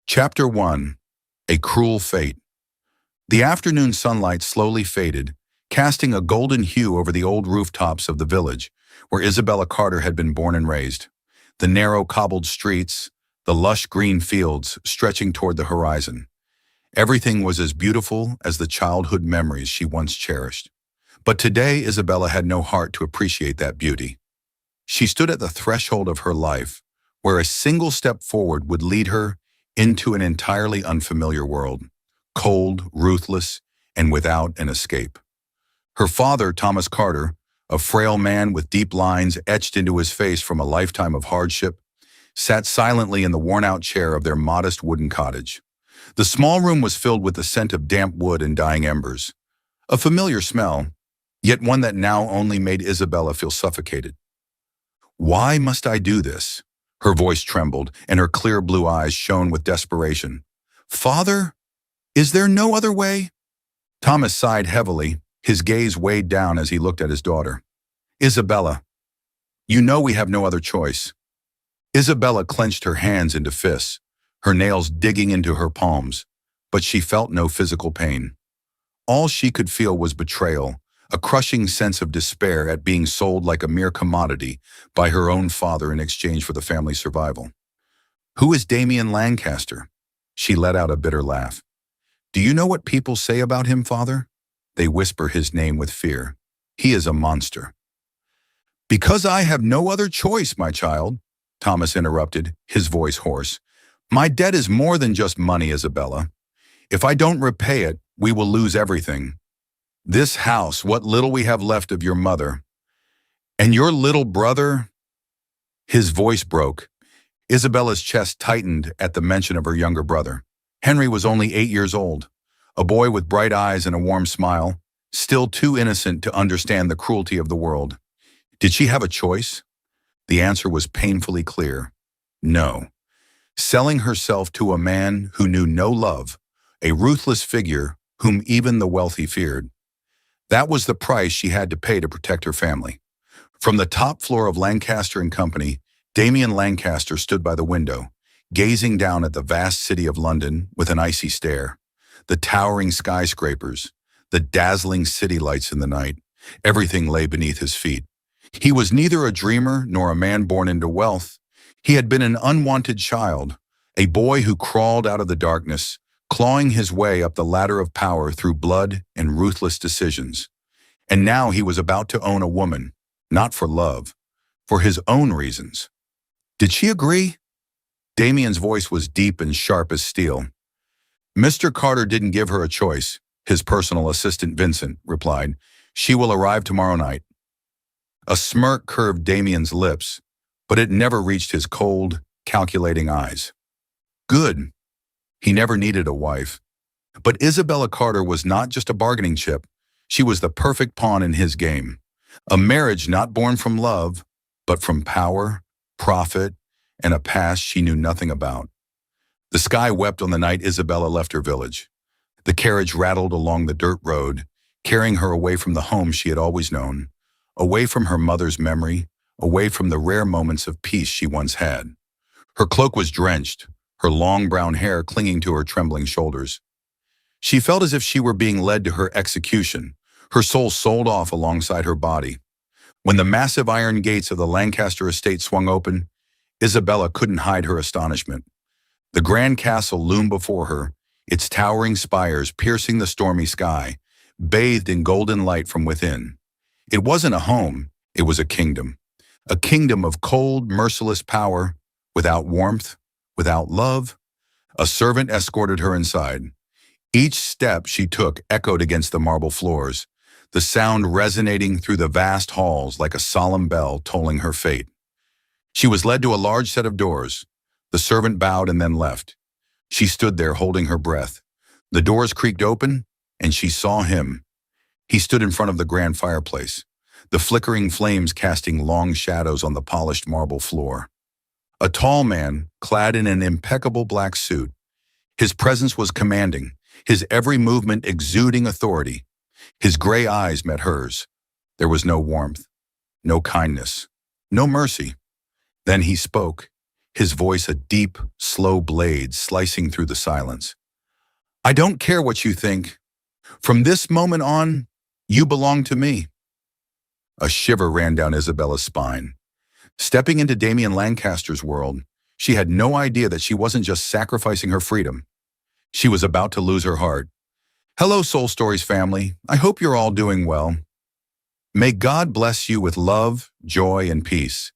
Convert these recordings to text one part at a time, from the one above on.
Chapter 1. A Cruel Fate. The afternoon sunlight slowly faded, casting a golden hue over the old rooftops of the village, where Isabella Carter had been born and raised. The narrow cobbled streets, the lush green fields stretching toward the horizon. Everything was as beautiful as the childhood memories she once cherished. But today Isabella had no heart to appreciate that beauty. She stood at the threshold of her life, where a single step forward would lead her into an entirely unfamiliar world, cold, ruthless, and without an escape. Her father, Thomas Carter, a frail man with deep lines etched into his face from a lifetime of hardship, sat silently in the worn-out chair of their modest wooden cottage. The small room was filled with the scent of damp wood and dying embers, a familiar smell, yet one that now only made Isabella feel suffocated. "Why must I do this?" Her voice trembled, and her clear blue eyes shone with desperation. "Father, is there no other way?" Thomas sighed heavily, his gaze weighed down as he looked at his daughter. "Isabella, you know we have no other choice." Isabella clenched her hands into fists, her nails digging into her palms, but she felt no physical pain. All she could feel was betrayal, a crushing sense of despair at being sold like a mere commodity by her own father in exchange for the family's survival. "Who is Damien Lancaster?" She let out a bitter laugh. "Do you know what people say about him, father? They whisper his name with fear. He is a monster." "Because I have no other choice, my child," Thomas interrupted, his voice hoarse. "My debt is more than just money, Isabella. If I don't repay it, we will lose everything. This house, what little we have left of your mother. And your little brother?" His voice broke. Isabella's chest tightened at the mention of her younger brother. Henry was only 8 years old, a boy with bright eyes and a warm smile, still too innocent to understand the cruelty of the world. Did she have a choice? The answer was painfully clear. No. Selling herself to a man who knew no love, a ruthless figure whom even the wealthy feared. That was the price she had to pay to protect her family. From the top floor of Lancaster and Company, Damien Lancaster stood by the window, gazing down at the vast city of London with an icy stare. The towering skyscrapers, the dazzling city lights in the night, everything lay beneath his feet. He was neither a dreamer nor a man born into wealth. He had been an unwanted child, a boy who crawled out of the darkness, clawing his way up the ladder of power through blood and ruthless decisions. And now he was about to own a woman, not for love, for his own reasons. Did she agree? Damien's voice was deep and sharp as steel. "Mr. Carter didn't give her a choice," his personal assistant Vincent replied. "She will arrive tomorrow night." A smirk curved Damien's lips, but it never reached his cold, calculating eyes. Good. He never needed a wife. But Isabella Carter was not just a bargaining chip. She was the perfect pawn in his game. A marriage not born from love, but from power, profit, and a past she knew nothing about. The sky wept on the night Isabella left her village. The carriage rattled along the dirt road, carrying her away from the home she had always known, away from her mother's memory, away from the rare moments of peace she once had. Her cloak was drenched, her long brown hair clinging to her trembling shoulders. She felt as if she were being led to her execution, her soul sold off alongside her body. When the massive iron gates of the Lancaster estate swung open, Isabella couldn't hide her astonishment. The grand castle loomed before her, its towering spires piercing the stormy sky, bathed in golden light from within. It wasn't a home, it was a kingdom of cold, merciless power, without warmth, without love. A servant escorted her inside. Each step she took echoed against the marble floors, the sound resonating through the vast halls like a solemn bell tolling her fate. She was led to a large set of doors. The servant bowed and then left. She stood there holding her breath. The doors creaked open, and she saw him. He stood in front of the grand fireplace, the flickering flames casting long shadows on the polished marble floor. A tall man, clad in an impeccable black suit. His presence was commanding, his every movement exuding authority. His gray eyes met hers. There was no warmth, no kindness, no mercy. Then he spoke, his voice a deep, slow blade slicing through the silence. I don't care what you think. From this moment on, you belong to me. A shiver ran down Isabella's spine. Stepping into Damien Lancaster's world, she had no idea that she wasn't just sacrificing her freedom. She was about to lose her heart. Hello, Soul Stories family. I hope you're all doing well. May God bless you with love, joy, and peace.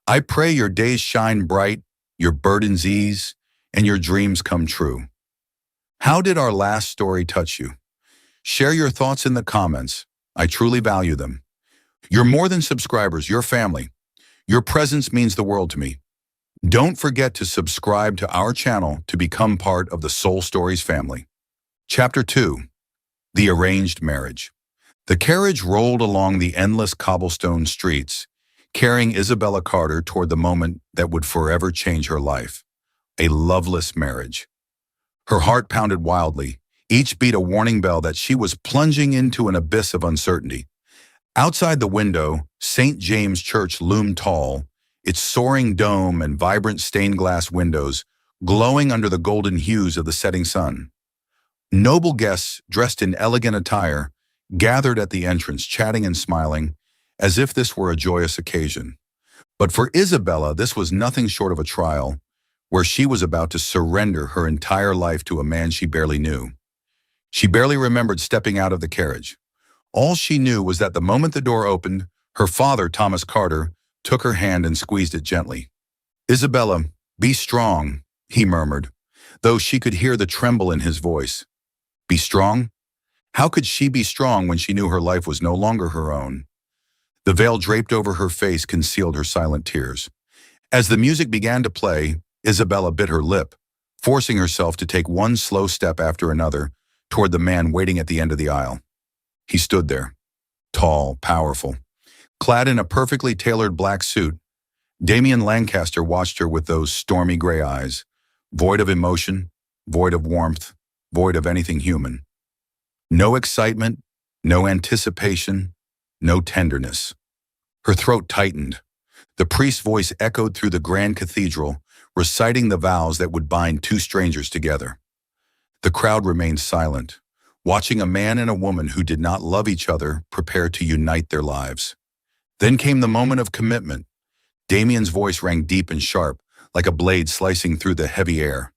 I pray your days shine bright, your burdens ease, and your dreams come true. How did our last story touch you? Share your thoughts in the comments. I truly value them. You're more than subscribers, you're family. Your presence means the world to me. Don't forget to subscribe to our channel to become part of the Soul Stories family. Chapter 2. The Arranged Marriage. The carriage rolled along the endless cobblestone streets, carrying Isabella Carter toward the moment that would forever change her life. A loveless marriage. Her heart pounded wildly, each beat a warning bell that she was plunging into an abyss of uncertainty. Outside the window, St. James Church loomed tall, its soaring dome and vibrant stained glass windows glowing under the golden hues of the setting sun. Noble guests, dressed in elegant attire, gathered at the entrance, chatting and smiling, as if this were a joyous occasion. But for Isabella, this was nothing short of a trial, where she was about to surrender her entire life to a man she barely knew. She barely remembered stepping out of the carriage. All she knew was that the moment the door opened, her father, Thomas Carter, took her hand and squeezed it gently. Isabella, be strong, he murmured, though she could hear the tremble in his voice. Be strong? How could she be strong when she knew her life was no longer her own? The veil draped over her face concealed her silent tears. As the music began to play, Isabella bit her lip, forcing herself to take one slow step after another toward the man waiting at the end of the aisle. He stood there, tall, powerful. Clad in a perfectly tailored black suit, Damien Lancaster watched her with those stormy gray eyes, void of emotion, void of warmth, void of anything human. No excitement, no anticipation, no tenderness. Her throat tightened. The priest's voice echoed through the grand cathedral, reciting the vows that would bind two strangers together. The crowd remained silent, watching a man and a woman who did not love each other prepare to unite their lives. Then came the moment of commitment. Damien's voice rang deep and sharp, like a blade slicing through the heavy air.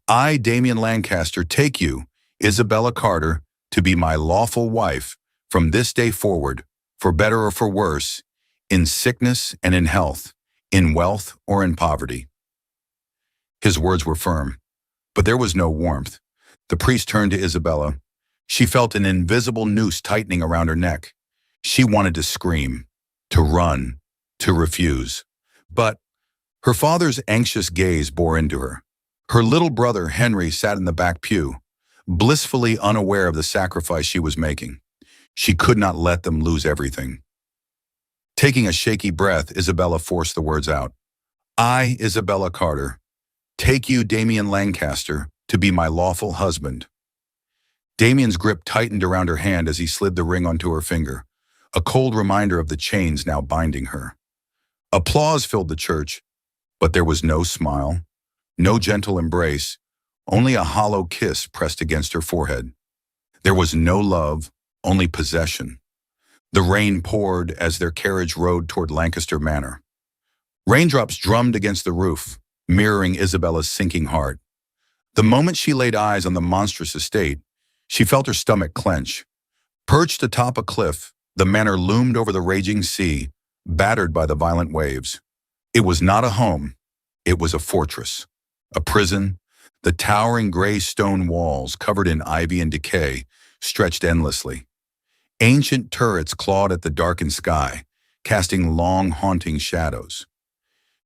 I, Damien Lancaster, take you, Isabella Carter, to be my lawful wife from this day forward, for better or for worse, in sickness and in health, in wealth or in poverty. His words were firm, but there was no warmth. The priest turned to Isabella. She felt an invisible noose tightening around her neck. She wanted to scream, to run, to refuse. But her father's anxious gaze bore into her. Her little brother, Henry, sat in the back pew, blissfully unaware of the sacrifice she was making. She could not let them lose everything. Taking a shaky breath, Isabella forced the words out. I, Isabella Carter, take you, Damien Lancaster, to be my lawful husband. Damien's grip tightened around her hand as he slid the ring onto her finger, a cold reminder of the chains now binding her. Applause filled the church, but there was no smile, no gentle embrace, only a hollow kiss pressed against her forehead. There was no love, only possession. The rain poured as their carriage rode toward Lancaster Manor. Raindrops drummed against the roof, mirroring Isabella's sinking heart. The moment she laid eyes on the monstrous estate, she felt her stomach clench. Perched atop a cliff, the manor loomed over the raging sea, battered by the violent waves. It was not a home, it was a fortress, a prison. The towering gray stone walls, covered in ivy and decay, stretched endlessly. Ancient turrets clawed at the darkened sky, casting long, haunting shadows.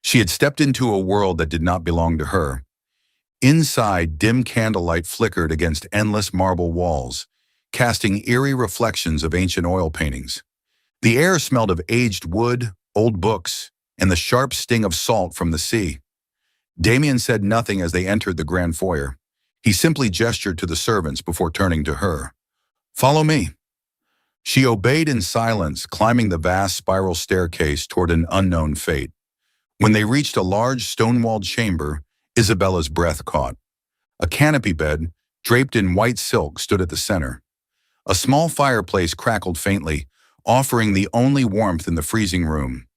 She had stepped into a world that did not belong to her. Inside, dim candlelight flickered against endless marble walls, casting eerie reflections of ancient oil paintings. The air smelled of aged wood, old books, and the sharp sting of salt from the sea. Damien said nothing as they entered the grand foyer. He simply gestured to the servants before turning to her. Follow me. She obeyed in silence, climbing the vast spiral staircase toward an unknown fate. When they reached a large stone-walled chamber, Isabella's breath caught. A canopy bed, draped in white silk, stood at the center. A small fireplace crackled faintly, offering the only warmth in the freezing room.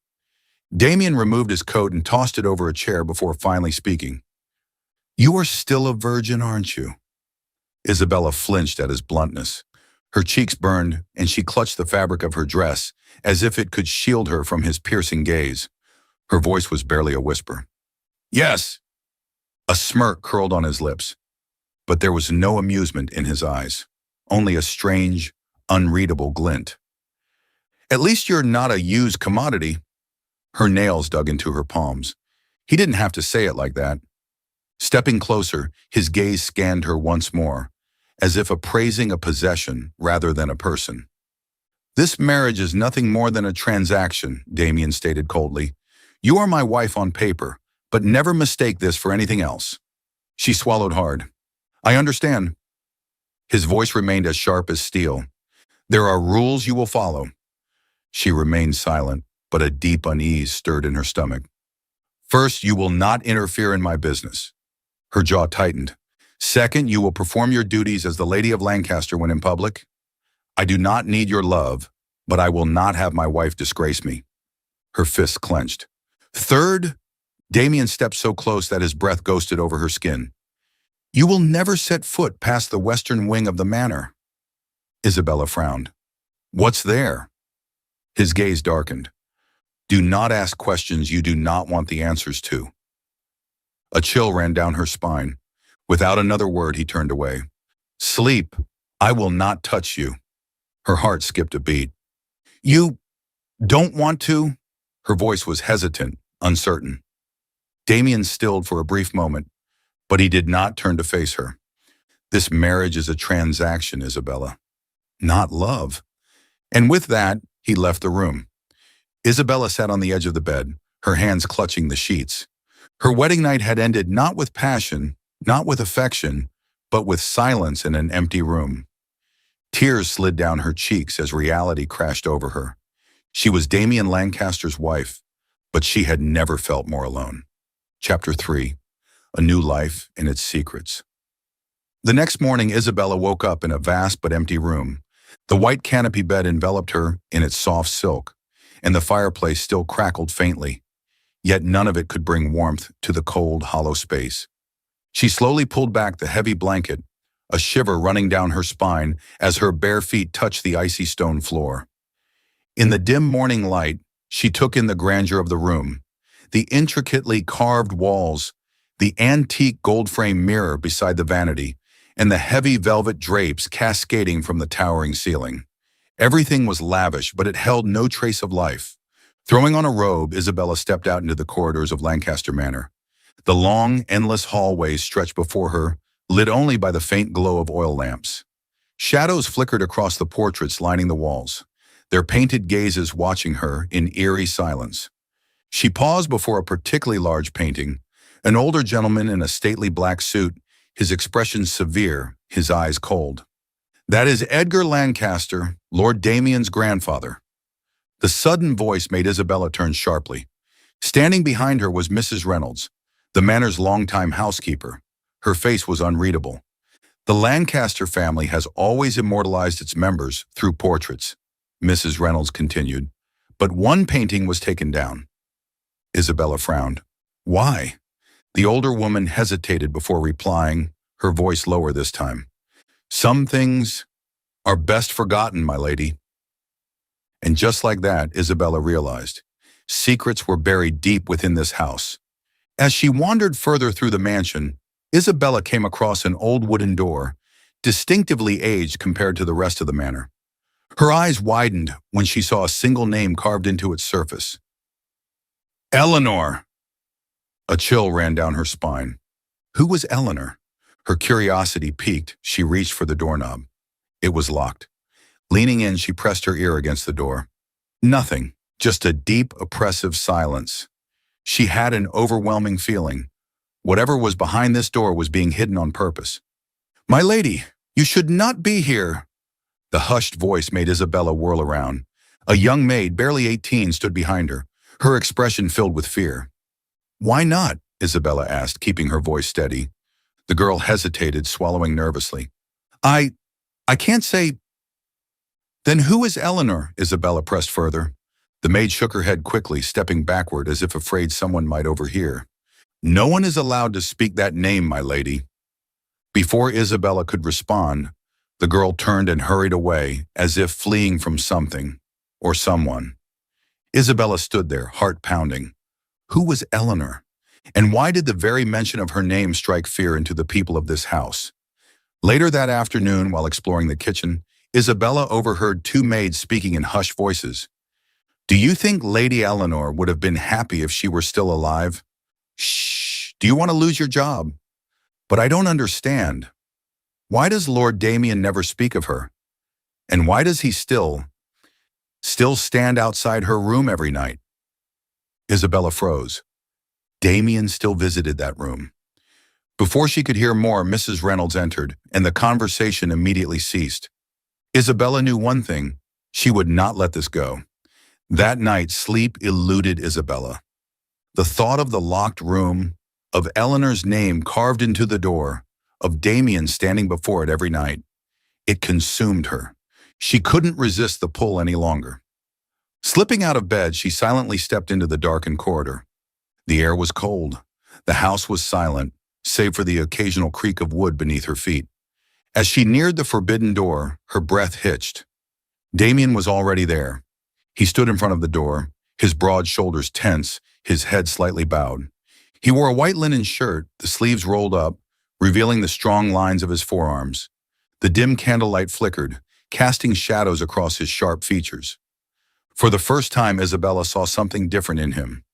Damien removed his coat and tossed it over a chair before finally speaking. "You are still a virgin, aren't you?" Isabella flinched at his bluntness. Her cheeks burned, and she clutched the fabric of her dress as if it could shield her from his piercing gaze. Her voice was barely a whisper. "Yes." A smirk curled on his lips, but there was no amusement in his eyes, only a strange, unreadable glint. "At least you're not a used commodity." Her nails dug into her palms. He didn't have to say it like that. Stepping closer, his gaze scanned her once more, as if appraising a possession rather than a person. "This marriage is nothing more than a transaction," Damien stated coldly. "You are my wife on paper, but never mistake this for anything else." She swallowed hard. "I understand." His voice remained as sharp as steel. "There are rules you will follow." She remained silent, but a deep unease stirred in her stomach. "First, you will not interfere in my business." Her jaw tightened. "Second, you will perform your duties as the Lady of Lancaster when in public. I do not need your love, but I will not have my wife disgrace me." Her fists clenched. "Third," Damien stepped so close that his breath ghosted over her skin, "you will never set foot past the western wing of the manor." Isabella frowned. "What's there?" His gaze darkened. "Do not ask questions you do not want the answers to." A chill ran down her spine. Without another word, he turned away. "Sleep. I will not touch you." Her heart skipped a beat. "You don't want to?" Her voice was hesitant, uncertain. Damien stilled for a brief moment, but he did not turn to face her. "This marriage is a transaction, Isabella, not love." And with that, he left the room. Isabella sat on the edge of the bed, her hands clutching the sheets. Her wedding night had ended not with passion, not with affection, but with silence in an empty room. Tears slid down her cheeks as reality crashed over her. She was Damien Lancaster's wife, but she had never felt more alone. Chapter 3. A New Life and Its Secrets. The next morning, Isabella woke up in a vast but empty room. The white canopy bed enveloped her in its soft silk, and the fireplace still crackled faintly. Yet none of it could bring warmth to the cold, hollow space. She slowly pulled back the heavy blanket, a shiver running down her spine as her bare feet touched the icy stone floor. In the dim morning light, she took in the grandeur of the room, the intricately carved walls, the antique gold-frame mirror beside the vanity, and the heavy velvet drapes cascading from the towering ceiling. Everything was lavish, but it held no trace of life. Throwing on a robe, Isabella stepped out into the corridors of Lancaster Manor. The long, endless hallways stretched before her, lit only by the faint glow of oil lamps. Shadows flickered across the portraits lining the walls, their painted gazes watching her in eerie silence. She paused before a particularly large painting, an older gentleman in a stately black suit, his expression severe, his eyes cold. "That is Edgar Lancaster, Lord Damien's grandfather." The sudden voice made Isabella turn sharply. Standing behind her was Mrs. Reynolds, the manor's longtime housekeeper. Her face was unreadable. "The Lancaster family has always immortalized its members through portraits," Mrs. Reynolds continued, "but one painting was taken down." Isabella frowned. "Why?" The older woman hesitated before replying, her voice lower this time. "Some things are best forgotten, my lady." And just like that, Isabella realized, secrets were buried deep within this house. As she wandered further through the mansion, Isabella came across an old wooden door, distinctively aged compared to the rest of the manor. Her eyes widened when she saw a single name carved into its surface. "Eleanor!" A chill ran down her spine. Who was Eleanor? Her curiosity piqued, she reached for the doorknob. It was locked. Leaning in, she pressed her ear against the door. Nothing, just a deep, oppressive silence. She had an overwhelming feeling. Whatever was behind this door was being hidden on purpose. "My lady, you should not be here." The hushed voice made Isabella whirl around. A young maid, barely 18, stood behind her, her expression filled with fear. Why not? Isabella asked, keeping her voice steady. The girl hesitated, swallowing nervously. I can't say. Then who is Eleanor? Isabella pressed further. The maid shook her head quickly, stepping backward as if afraid someone might overhear. No one is allowed to speak that name, my lady. Before Isabella could respond, the girl turned and hurried away, as if fleeing from something or someone. Isabella stood there, heart pounding. Who was Eleanor? And why did the very mention of her name strike fear into the people of this house? Later that afternoon, while exploring the kitchen, Isabella overheard two maids speaking in hushed voices. Do you think Lady Eleanor would have been happy if she were still alive? Shh, do you want to lose your job? But I don't understand. Why does Lord Damien never speak of her? And why does he still stand outside her room every night? Isabella froze. Damien still visited that room. Before she could hear more, Mrs. Reynolds entered, and the conversation immediately ceased. Isabella knew one thing. She would not let this go. That night, sleep eluded Isabella. The thought of the locked room, of Eleanor's name carved into the door, of Damien standing before it every night, it consumed her. She couldn't resist the pull any longer. Slipping out of bed, she silently stepped into the darkened corridor. The air was cold. The house was silent, save for the occasional creak of wood beneath her feet. As she neared the forbidden door, her breath hitched. Damien was already there. He stood in front of the door, his broad shoulders tense, his head slightly bowed. He wore a white linen shirt, the sleeves rolled up, revealing the strong lines of his forearms. The dim candlelight flickered, casting shadows across his sharp features. For the first time, Isabella saw something different in him.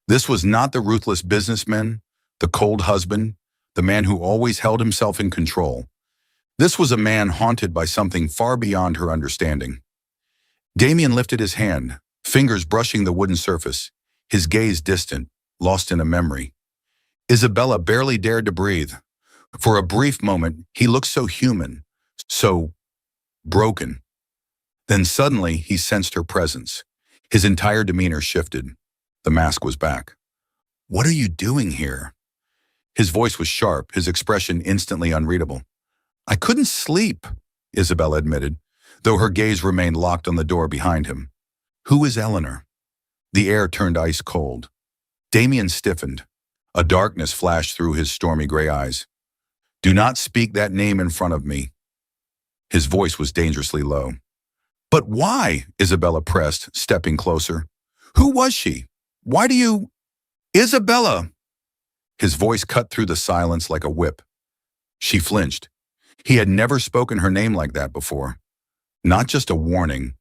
This was not the ruthless businessman, the cold husband, the man who always held himself in control. This was a man haunted by something far beyond her understanding. Damien lifted his hand, fingers brushing the wooden surface, his gaze distant, lost in a memory. Isabella barely dared to breathe. For a brief moment, he looked so human, so broken. Then suddenly, he sensed her presence. His entire demeanor shifted. The mask was back. What are you doing here? His voice was sharp, his expression instantly unreadable. I couldn't sleep, Isabella admitted, though her gaze remained locked on the door behind him. Who is Eleanor? The air turned ice cold. Damien stiffened. A darkness flashed through his stormy gray eyes. Do not speak that name in front of me. His voice was dangerously low. But why? Isabella pressed, stepping closer. Who was she? Why do you... Isabella! His voice cut through the silence like a whip. She flinched. He had never spoken her name like that before. Not just a warning,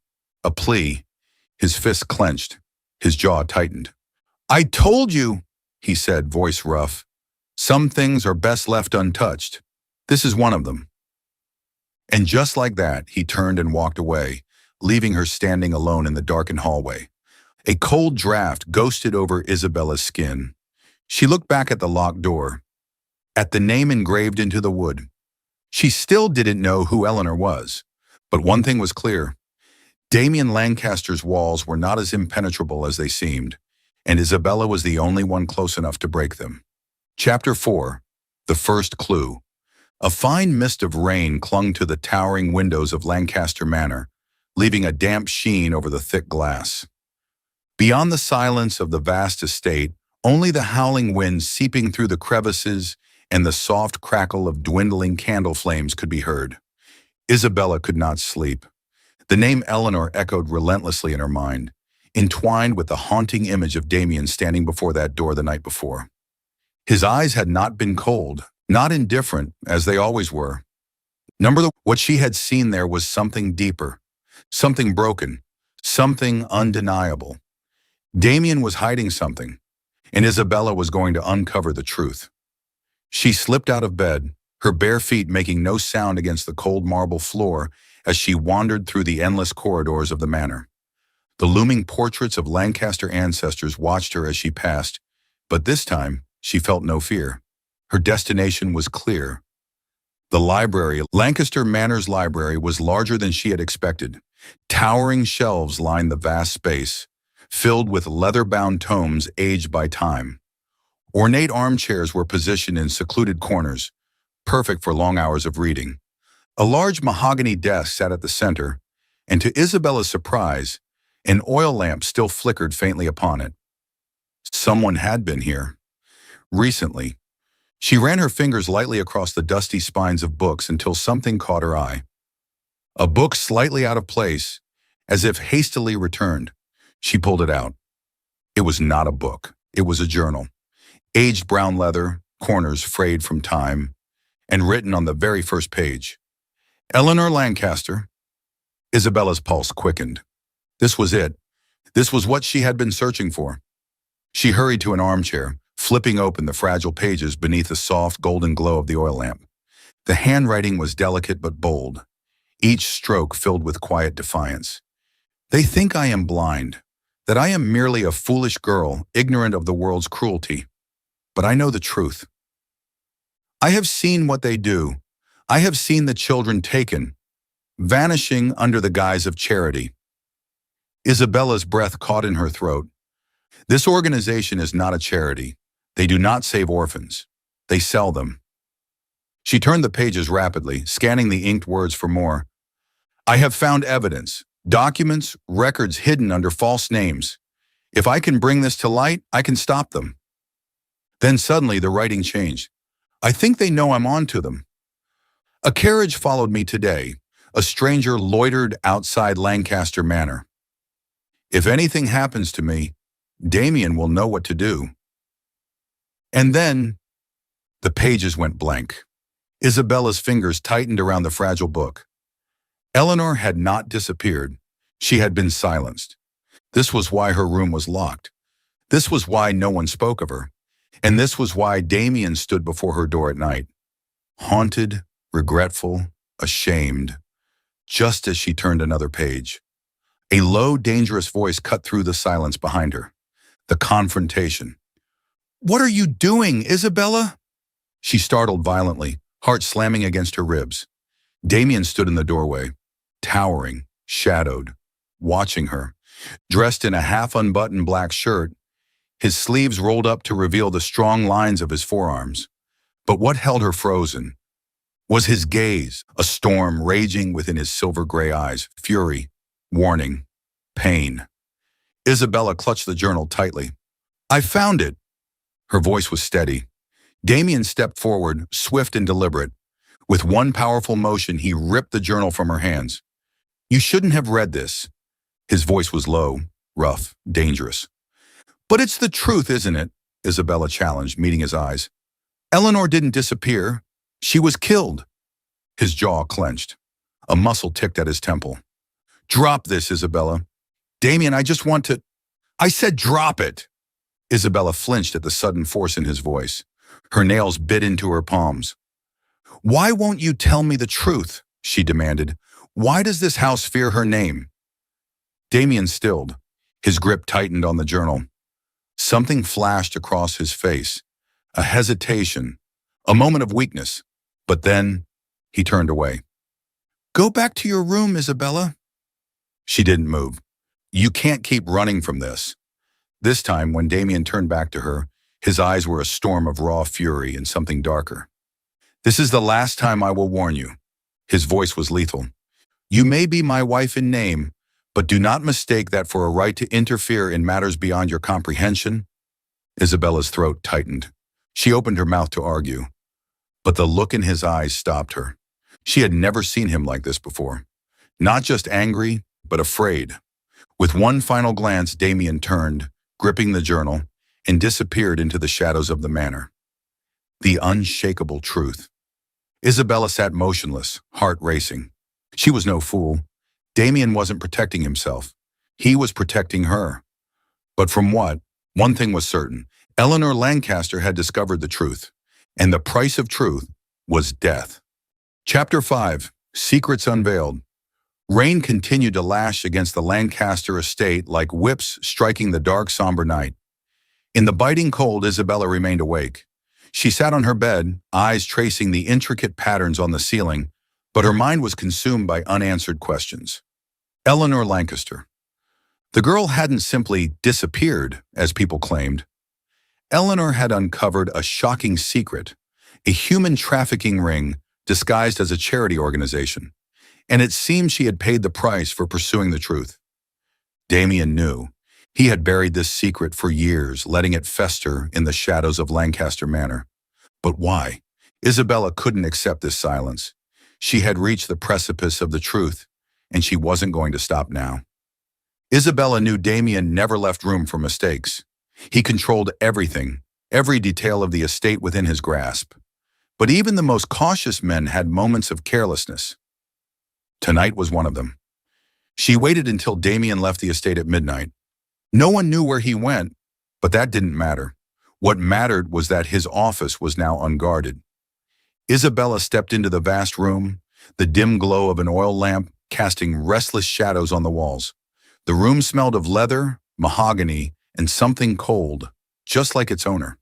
a plea. His fists clenched, his jaw tightened. I told you, he said, voice rough. Some things are best left untouched. This is one of them. And just like that, he turned and walked away, leaving her standing alone in the darkened hallway. A cold draft ghosted over Isabella's skin. She looked back at the locked door, at the name engraved into the wood. She still didn't know who Eleanor was, but one thing was clear. Damien Lancaster's walls were not as impenetrable as they seemed, and Isabella was the only one close enough to break them. Chapter 4. The First Clue. A fine mist of rain clung to the towering windows of Lancaster Manor, leaving a damp sheen over the thick glass. Beyond the silence of the vast estate, only the howling wind seeping through the crevices and the soft crackle of dwindling candle flames could be heard. Isabella could not sleep. The name Eleanor echoed relentlessly in her mind, entwined with the haunting image of Damien standing before that door the night before. His eyes had not been cold, not indifferent, as they always were. What she had seen there was something deeper, something broken, something undeniable. Damien was hiding something, and Isabella was going to uncover the truth. She slipped out of bed, her bare feet making no sound against the cold marble floor as she wandered through the endless corridors of the manor. The looming portraits of Lancaster ancestors watched her as she passed, but this time she felt no fear. Her destination was clear. The library, Lancaster Manor's library, was larger than she had expected. Towering shelves lined the vast space, filled with leather-bound tomes aged by time. Ornate armchairs were positioned in secluded corners, perfect for long hours of reading. A large mahogany desk sat at the center, and to Isabella's surprise, an oil lamp still flickered faintly upon it. Someone had been here. Recently. She ran her fingers lightly across the dusty spines of books until something caught her eye. A book slightly out of place, as if hastily returned. She pulled it out. It was not a book. It was a journal. Aged brown leather, corners frayed from time, and written on the very first page. Eleanor Lancaster. Isabella's pulse quickened. This was it. This was what she had been searching for. She hurried to an armchair, flipping open the fragile pages beneath the soft golden glow of the oil lamp. The handwriting was delicate but bold, each stroke filled with quiet defiance. They think I am blind, that I am merely a foolish girl, ignorant of the world's cruelty. But I know the truth. I have seen what they do. I have seen the children taken, vanishing under the guise of charity. Isabella's breath caught in her throat. This organization is not a charity. They do not save orphans. They sell them. She turned the pages rapidly, scanning the inked words for more. I have found evidence, documents, records hidden under false names. If I can bring this to light, I can stop them. Then suddenly the writing changed. I think they know I'm on to them. A carriage followed me today. A stranger loitered outside Lancaster Manor. If anything happens to me, Damien will know what to do. And then, the pages went blank. Isabella's fingers tightened around the fragile book. Eleanor had not disappeared. She had been silenced. This was why her room was locked. This was why no one spoke of her. And this was why Damien stood before her door at night. Haunted, regretful, ashamed, just as she turned another page. A low, dangerous voice cut through the silence behind her. The confrontation. What are you doing, Isabella? She startled violently, heart slamming against her ribs. Damien stood in the doorway, towering, shadowed, watching her. Dressed in a half-unbuttoned black shirt, his sleeves rolled up to reveal the strong lines of his forearms. But what held her frozen was his gaze, a storm raging within his silver-gray eyes, fury, warning, pain. Isabella clutched the journal tightly. I found it. Her voice was steady. Damien stepped forward, swift and deliberate. With one powerful motion, he ripped the journal from her hands. You shouldn't have read this. His voice was low, rough, dangerous. But it's the truth, isn't it? Isabella challenged, meeting his eyes. Eleanor didn't disappear. She was killed. His jaw clenched. A muscle ticked at his temple. Drop this, Isabella. Damien, I just want to... I said drop it. Isabella flinched at the sudden force in his voice. Her nails bit into her palms. Why won't you tell me the truth? She demanded. Why does this house fear her name? Damien stilled. His grip tightened on the journal. Something flashed across his face. A hesitation. A moment of weakness. But then, he turned away. Go back to your room, Isabella. She didn't move. You can't keep running from this. This time, when Damien turned back to her, his eyes were a storm of raw fury and something darker. This is the last time I will warn you. His voice was lethal. You may be my wife in name, but do not mistake that for a right to interfere in matters beyond your comprehension. Isabella's throat tightened. She opened her mouth to argue, but the look in his eyes stopped her. She had never seen him like this before. Not just angry, but afraid. With one final glance, Damien turned, gripping the journal, and disappeared into the shadows of the manor. The unshakable truth. Isabella sat motionless, heart racing. She was no fool. Damien wasn't protecting himself. He was protecting her. But from what? One thing was certain. Eleanor Lancaster had discovered the truth, and the price of truth was death. Chapter 5. Secrets Unveiled. Rain continued to lash against the Lancaster estate like whips striking the dark, somber night. In the biting cold, Isabella remained awake. She sat on her bed, eyes tracing the intricate patterns on the ceiling, but her mind was consumed by unanswered questions. Eleanor Lancaster. The girl hadn't simply disappeared, as people claimed. Eleanor had uncovered a shocking secret, a human trafficking ring disguised as a charity organization, and it seemed she had paid the price for pursuing the truth. Damien knew. He had buried this secret for years, letting it fester in the shadows of Lancaster Manor. But why? Isabella couldn't accept this silence. She had reached the precipice of the truth, and she wasn't going to stop now. Isabella knew Damien never left room for mistakes. He controlled everything, every detail of the estate within his grasp. But even the most cautious men had moments of carelessness. Tonight was one of them. She waited until Damien left the estate at midnight. No one knew where he went, but that didn't matter. What mattered was that his office was now unguarded. Isabella stepped into the vast room, the dim glow of an oil lamp casting restless shadows on the walls. The room smelled of leather, mahogany, and something cold, just like its owner.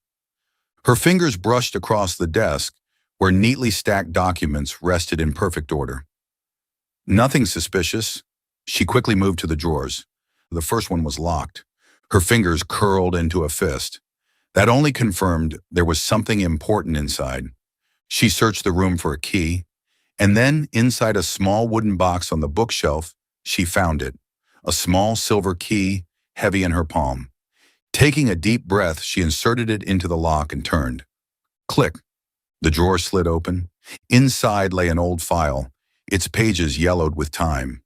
Her fingers brushed across the desk, where neatly stacked documents rested in perfect order. Nothing suspicious. She quickly moved to the drawers. The first one was locked. Her fingers curled into a fist. That only confirmed there was something important inside. She searched the room for a key, and then inside a small wooden box on the bookshelf, she found it, a small silver key, heavy in her palm. Taking a deep breath, she inserted it into the lock and turned. Click. The drawer slid open. Inside lay an old file, its pages yellowed with time.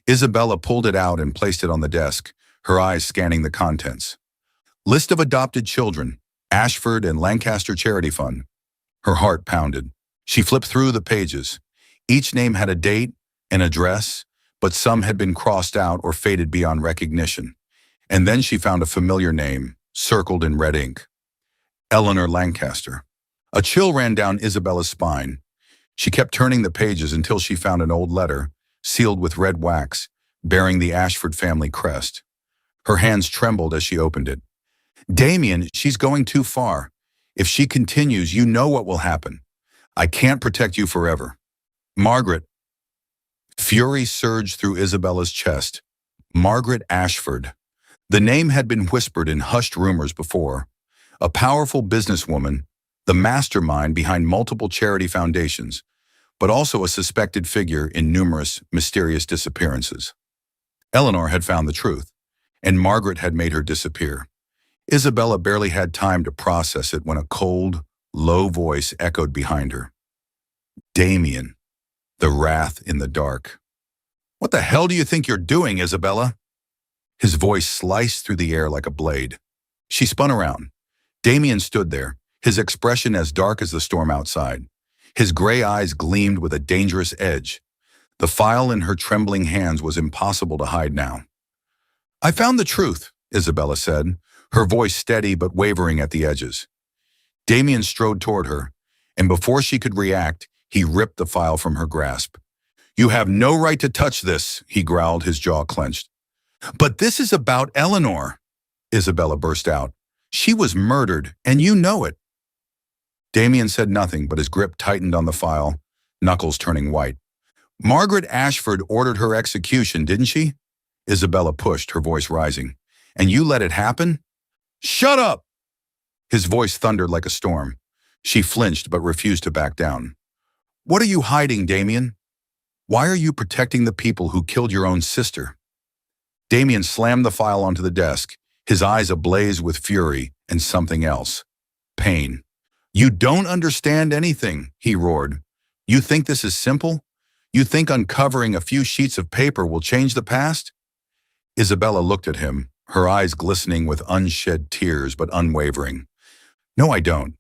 Isabella pulled it out and placed it on the desk, her eyes scanning the contents. List of adopted children, Ashford and Lancaster Charity Fund. Her heart pounded. She flipped through the pages. Each name had a date, an address, but some had been crossed out or faded beyond recognition. And then she found a familiar name, circled in red ink. Eleanor Lancaster. A chill ran down Isabella's spine. She kept turning the pages until she found an old letter, sealed with red wax, bearing the Ashford family crest. Her hands trembled as she opened it. Damien, she's going too far. If she continues, you know what will happen. I can't protect you forever. Margaret. Fury surged through Isabella's chest. Margaret Ashford. The name had been whispered in hushed rumors before. A powerful businesswoman, the mastermind behind multiple charity foundations, but also a suspected figure in numerous mysterious disappearances. Eleanor had found the truth, and Margaret had made her disappear. Isabella barely had time to process it when a cold, low voice echoed behind her. Damien, the wrath in the dark. What the hell do you think you're doing, Isabella? His voice sliced through the air like a blade. She spun around. Damien stood there, his expression as dark as the storm outside. His gray eyes gleamed with a dangerous edge. The file in her trembling hands was impossible to hide now. I found the truth, Isabella said, her voice steady but wavering at the edges. Damien strode toward her, and before she could react, he ripped the file from her grasp. You have no right to touch this, he growled, his jaw clenched. But this is about Eleanor, Isabella burst out. She was murdered, and you know it. Damien said nothing, but his grip tightened on the file, knuckles turning white. Margaret Ashford ordered her execution, didn't she? Isabella pushed, her voice rising. And you let it happen? Shut up! His voice thundered like a storm. She flinched but refused to back down. What are you hiding, Damien? Why are you protecting the people who killed your own sister? Damien slammed the file onto the desk, his eyes ablaze with fury and something else. Pain. You don't understand anything, he roared. You think this is simple? You think uncovering a few sheets of paper will change the past? Isabella looked at him, her eyes glistening with unshed tears but unwavering. No, I don't.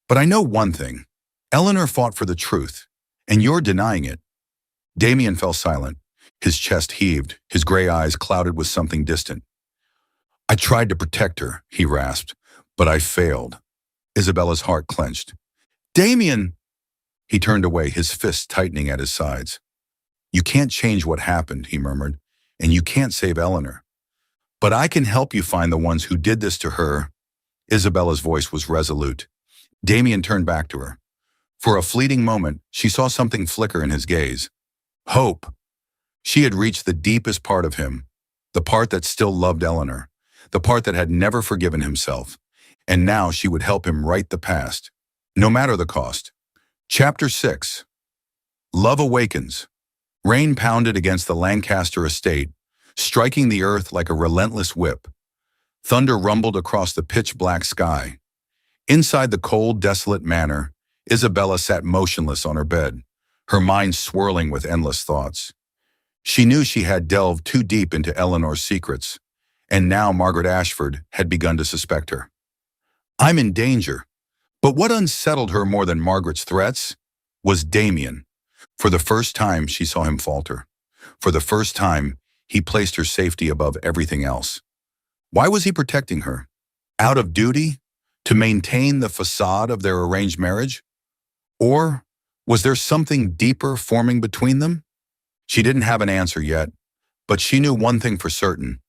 But I know one thing. Eleanor fought for the truth, and you're denying it. Damien fell silent. His chest heaved, his gray eyes clouded with something distant. I tried to protect her, he rasped, but I failed. Isabella's heart clenched. Damien! He turned away, his fists tightening at his sides. You can't change what happened, he murmured, and you can't save Eleanor. But I can help you find the ones who did this to her. Isabella's voice was resolute. Damien turned back to her. For a fleeting moment, she saw something flicker in his gaze. Hope. She had reached the deepest part of him, the part that still loved Eleanor, the part that had never forgiven himself. and now she would help him right the past, no matter the cost. Chapter 6. Love Awakens. Rain pounded against the Lancaster estate, striking the earth like a relentless whip. Thunder rumbled across the pitch-black sky. Inside the cold, desolate manor, Isabella sat motionless on her bed, her mind swirling with endless thoughts. She knew she had delved too deep into Eleanor's secrets, and now Margaret Ashford had begun to suspect her. I'm in danger. But what unsettled her more than Margaret's threats was Damien. For the first time, she saw him falter. For the first time, he placed her safety above everything else. Why was he protecting her? Out of duty? To maintain the facade of their arranged marriage? Or was there something deeper forming between them? She didn't have an answer yet, but she knew one thing for certain.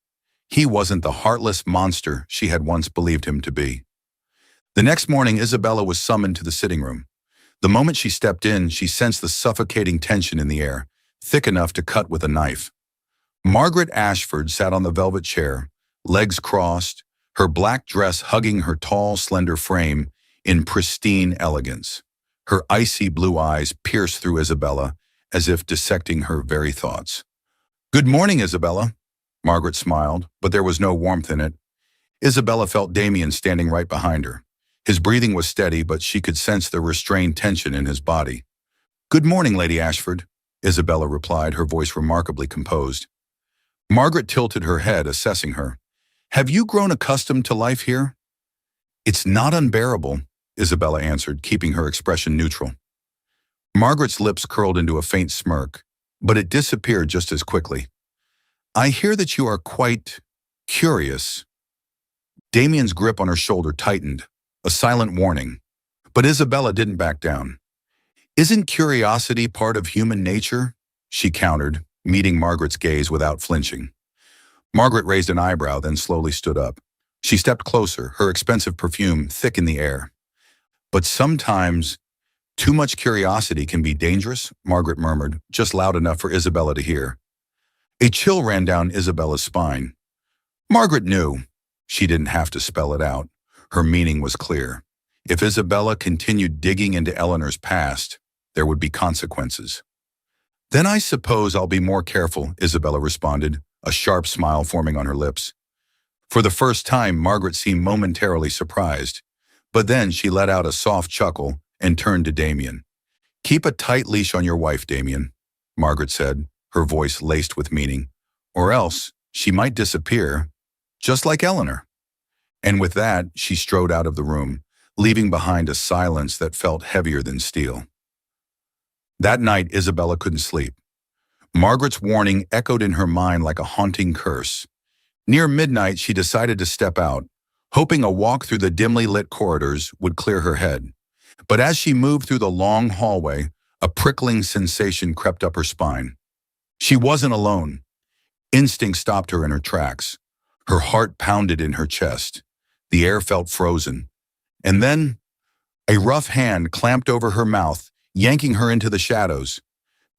He wasn't the heartless monster she had once believed him to be. The next morning, Isabella was summoned to the sitting room. The moment she stepped in, she sensed the suffocating tension in the air, thick enough to cut with a knife. Margaret Ashford sat on the velvet chair, legs crossed, her black dress hugging her tall, slender frame in pristine elegance. Her icy blue eyes pierced through Isabella as if dissecting her very thoughts. Good morning, Isabella. Margaret smiled, but there was no warmth in it. Isabella felt Damien standing right behind her. His breathing was steady, but she could sense the restrained tension in his body. Good morning, Lady Ashford, Isabella replied, her voice remarkably composed. Margaret tilted her head, assessing her. Have you grown accustomed to life here? It's not unbearable, Isabella answered, keeping her expression neutral. Margaret's lips curled into a faint smirk, but it disappeared just as quickly. I hear that you are quite curious. Damien's grip on her shoulder tightened, a silent warning. But Isabella didn't back down. Isn't curiosity part of human nature? She countered, meeting Margaret's gaze without flinching. Margaret raised an eyebrow, then slowly stood up. She stepped closer, her expensive perfume thick in the air. But sometimes, too much curiosity can be dangerous, Margaret murmured, just loud enough for Isabella to hear. A chill ran down Isabella's spine. Margaret knew. She didn't have to spell it out. Her meaning was clear. If Isabella continued digging into Eleanor's past, there would be consequences. Then I suppose I'll be more careful, Isabella responded, a sharp smile forming on her lips. For the first time, Margaret seemed momentarily surprised, but then she let out a soft chuckle and turned to Damien. Keep a tight leash on your wife, Damien, Margaret said, her voice laced with meaning, or else she might disappear, just like Eleanor. And with that, she strode out of the room, leaving behind a silence that felt heavier than steel. That night, Isabella couldn't sleep. Margaret's warning echoed in her mind like a haunting curse. Near midnight, she decided to step out, hoping a walk through the dimly lit corridors would clear her head. But as she moved through the long hallway, a prickling sensation crept up her spine. She wasn't alone. Instinct stopped her in her tracks. Her heart pounded in her chest. The air felt frozen. And then, a rough hand clamped over her mouth, yanking her into the shadows.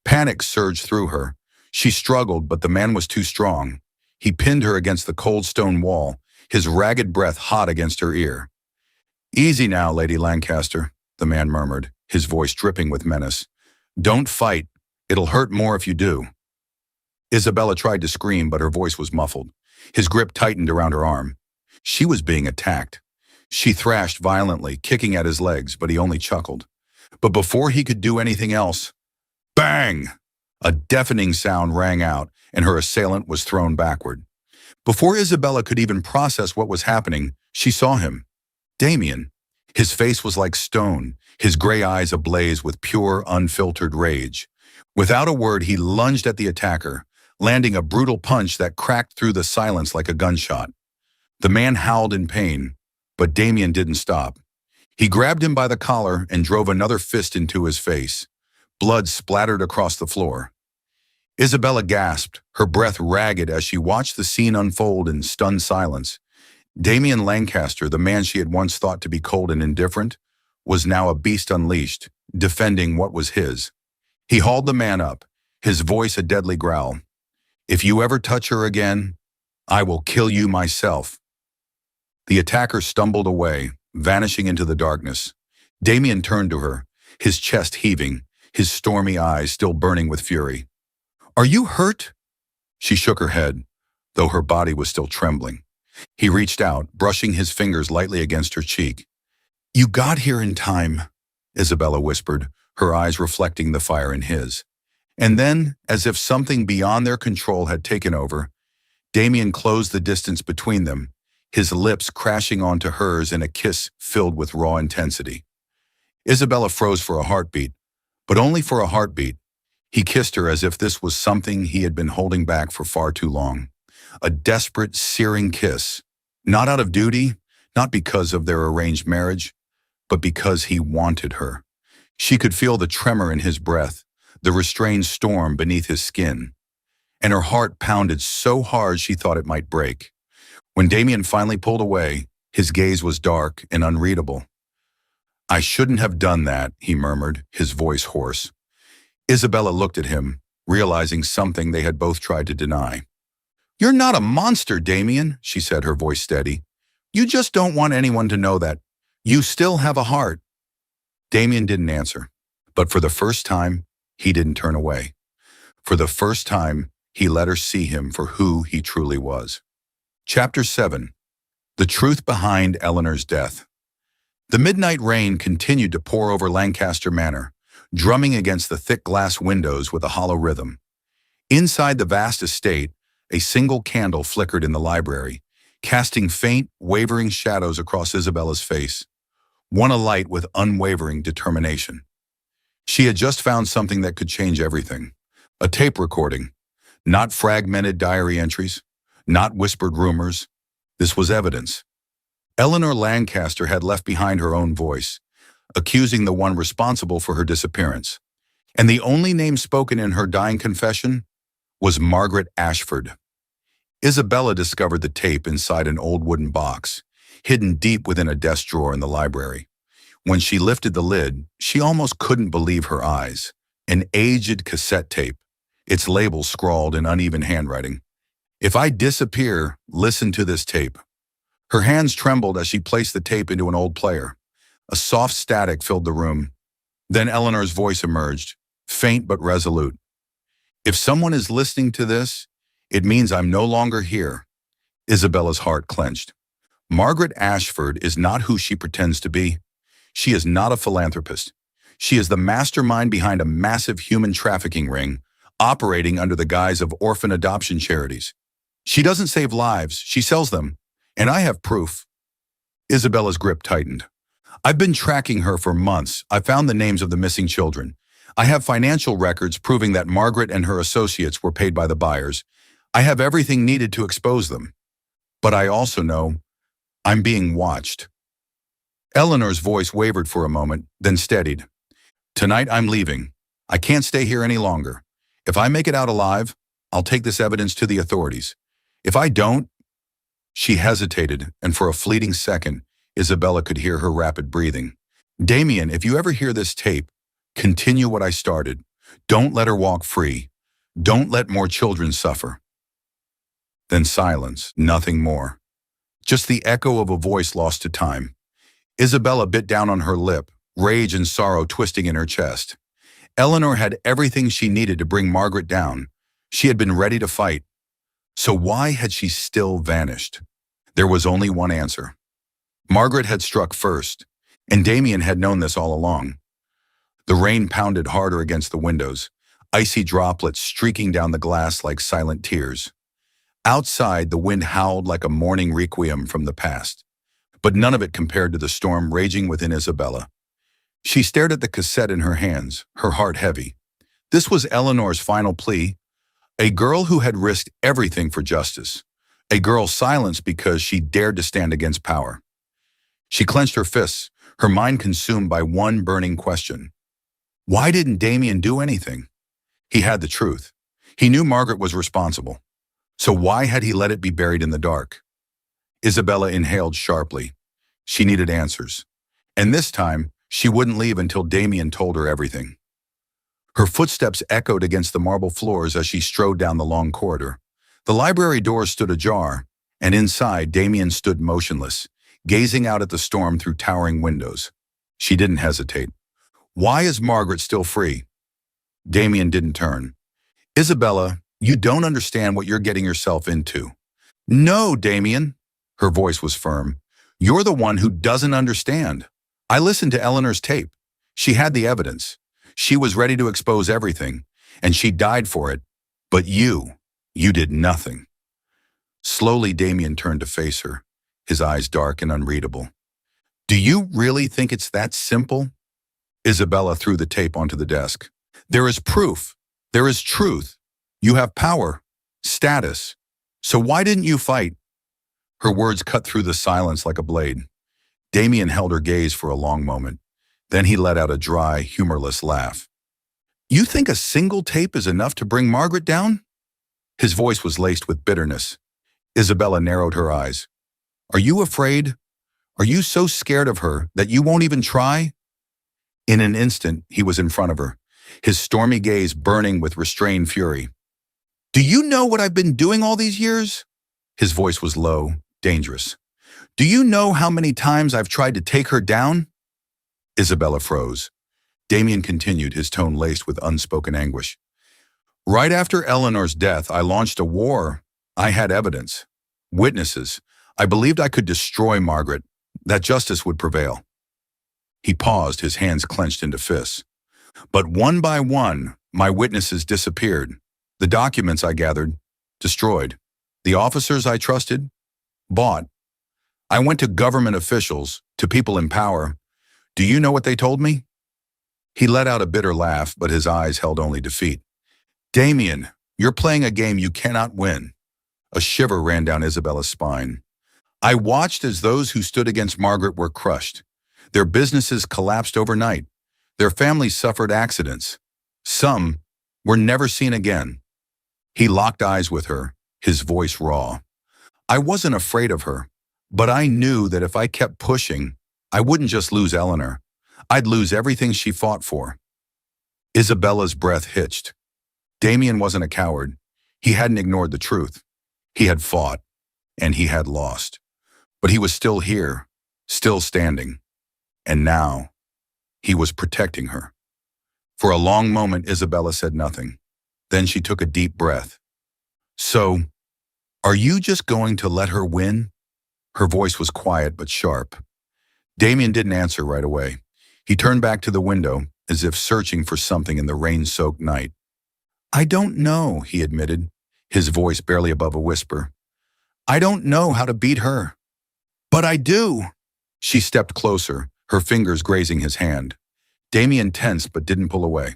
Panic surged through her. She struggled, but the man was too strong. He pinned her against the cold stone wall, his ragged breath hot against her ear. Easy now, Lady Lancaster, the man murmured, his voice dripping with menace. Don't fight. It'll hurt more if you do. Isabella tried to scream, but her voice was muffled. His grip tightened around her arm. She was being attacked. She thrashed violently, kicking at his legs, but he only chuckled. But before he could do anything else, bang! A deafening sound rang out, and her assailant was thrown backward. Before Isabella could even process what was happening, she saw him. Damien. His face was like stone, his gray eyes ablaze with pure, unfiltered rage. Without a word, he lunged at the attacker, landing a brutal punch that cracked through the silence like a gunshot. The man howled in pain, but Damien didn't stop. He grabbed him by the collar and drove another fist into his face. Blood splattered across the floor. Isabella gasped, her breath ragged as she watched the scene unfold in stunned silence. Damien Lancaster, the man she had once thought to be cold and indifferent, was now a beast unleashed, defending what was his. He hauled the man up, his voice a deadly growl. If you ever touch her again, I will kill you myself. The attacker stumbled away, vanishing into the darkness. Damien turned to her, his chest heaving, his stormy eyes still burning with fury. "Are you hurt?" She shook her head, though her body was still trembling. He reached out, brushing his fingers lightly against her cheek. "You got here in time," Isabella whispered, her eyes reflecting the fire in his. And then, as if something beyond their control had taken over, Damien closed the distance between them, his lips crashing onto hers in a kiss filled with raw intensity. Isabella froze for a heartbeat, but only for a heartbeat. He kissed her as if this was something he had been holding back for far too long. A desperate, searing kiss, not out of duty, not because of their arranged marriage, but because he wanted her. She could feel the tremor in his breath, the restrained storm beneath his skin, and her heart pounded so hard she thought it might break. When Damien finally pulled away, his gaze was dark and unreadable. "I shouldn't have done that," he murmured, his voice hoarse. Isabella looked at him, realizing something they had both tried to deny. "You're not a monster, Damien," she said, her voice steady. "You just don't want anyone to know that. You still have a heart." Damien didn't answer, but for the first time, he didn't turn away. For the first time, he let her see him for who he truly was. Chapter 7. The Truth Behind Eleanor's Death. The midnight rain continued to pour over Lancaster Manor, drumming against the thick glass windows with a hollow rhythm. Inside the vast estate, a single candle flickered in the library, casting faint, wavering shadows across Isabella's face, one alight with unwavering determination. She had just found something that could change everything. A tape recording. Not fragmented diary entries, not whispered rumors. This was evidence. Eleanor Lancaster had left behind her own voice, accusing the one responsible for her disappearance. And the only name spoken in her dying confession was Margaret Ashford. Isabella discovered the tape inside an old wooden box, hidden deep within a desk drawer in the library. When she lifted the lid, she almost couldn't believe her eyes. An aged cassette tape, its label scrawled in uneven handwriting. "If I disappear, listen to this tape." Her hands trembled as she placed the tape into an old player. A soft static filled the room. Then Eleanor's voice emerged, faint but resolute. "If someone is listening to this, it means I'm no longer here." Isabella's heart clenched. Margaret Ashford is not who she pretends to be. She is not a philanthropist. She is the mastermind behind a massive human trafficking ring, operating under the guise of orphan adoption charities. She doesn't save lives, she sells them. And I have proof. Isabella's grip tightened. "I've been tracking her for months. I found the names of the missing children. I have financial records proving that Margaret and her associates were paid by the buyers. I have everything needed to expose them. But I also know I'm being watched." Eleanor's voice wavered for a moment, then steadied. "Tonight I'm leaving. I can't stay here any longer. If I make it out alive, I'll take this evidence to the authorities. If I don't—" She hesitated, and for a fleeting second, Isabella could hear her rapid breathing. "Damien, if you ever hear this tape, continue what I started. Don't let her walk free. Don't let more children suffer." Then silence, nothing more. Just the echo of a voice lost to time. Isabella bit down on her lip, rage and sorrow twisting in her chest. Eleanor had everything she needed to bring Margaret down. She had been ready to fight. So why had she still vanished? There was only one answer. Margaret had struck first, and Damien had known this all along. The rain pounded harder against the windows, icy droplets streaking down the glass like silent tears. Outside, the wind howled like a mourning requiem from the past, but none of it compared to the storm raging within Isabella. She stared at the cassette in her hands, her heart heavy. This was Eleanor's final plea. A girl who had risked everything for justice. A girl silenced because she dared to stand against power. She clenched her fists, her mind consumed by one burning question. Why didn't Damien do anything? He had the truth. He knew Margaret was responsible. So why had he let it be buried in the dark? Isabella inhaled sharply. She needed answers. And this time, she wouldn't leave until Damien told her everything. Her footsteps echoed against the marble floors as she strode down the long corridor. The library door stood ajar, and inside Damien stood motionless, gazing out at the storm through towering windows. She didn't hesitate. Why is Margaret still free? Damien didn't turn. Isabella, you don't understand what you're getting yourself into. No, Damien. Her voice was firm. You're the one who doesn't understand. I listened to Eleanor's tape. She had the evidence. She was ready to expose everything, and she died for it. But you did nothing. Slowly, Damien turned to face her, his eyes dark and unreadable. Do you really think it's that simple? Isabella threw the tape onto the desk. There is proof. There is truth. You have power, status. So why didn't you fight? Her words cut through the silence like a blade. Damien held her gaze for a long moment. Then he let out a dry, humorless laugh. You think a single tape is enough to bring Margaret down? His voice was laced with bitterness. Isabella narrowed her eyes. Are you afraid? Are you so scared of her that you won't even try? In an instant, he was in front of her, his stormy gaze burning with restrained fury. Do you know what I've been doing all these years? His voice was low, dangerous. Do you know how many times I've tried to take her down? Isabella froze. Damien continued, his tone laced with unspoken anguish. Right after Eleanor's death, I launched a war. I had evidence, witnesses. I believed I could destroy Margaret, that justice would prevail. He paused, his hands clenched into fists. But one by one, my witnesses disappeared. The documents I gathered, destroyed. The officers I trusted, bought. I went to government officials, to people in power. Do you know what they told me? He let out a bitter laugh, but his eyes held only defeat. Damien, you're playing a game you cannot win. A shiver ran down Isabella's spine. I watched as those who stood against Margaret were crushed. Their businesses collapsed overnight. Their families suffered accidents. Some were never seen again. He locked eyes with her, his voice raw. I wasn't afraid of her, but I knew that if I kept pushing, I wouldn't just lose Eleanor. I'd lose everything she fought for. Isabella's breath hitched. Damien wasn't a coward. He hadn't ignored the truth. He had fought, and he had lost. But he was still here, still standing. And now, he was protecting her. For a long moment, Isabella said nothing. Then she took a deep breath. So, are you just going to let her win? Her voice was quiet but sharp. Damien didn't answer right away. He turned back to the window, as if searching for something in the rain-soaked night. I don't know, he admitted, his voice barely above a whisper. I don't know how to beat her. But I do. She stepped closer, her fingers grazing his hand. Damien tensed but didn't pull away.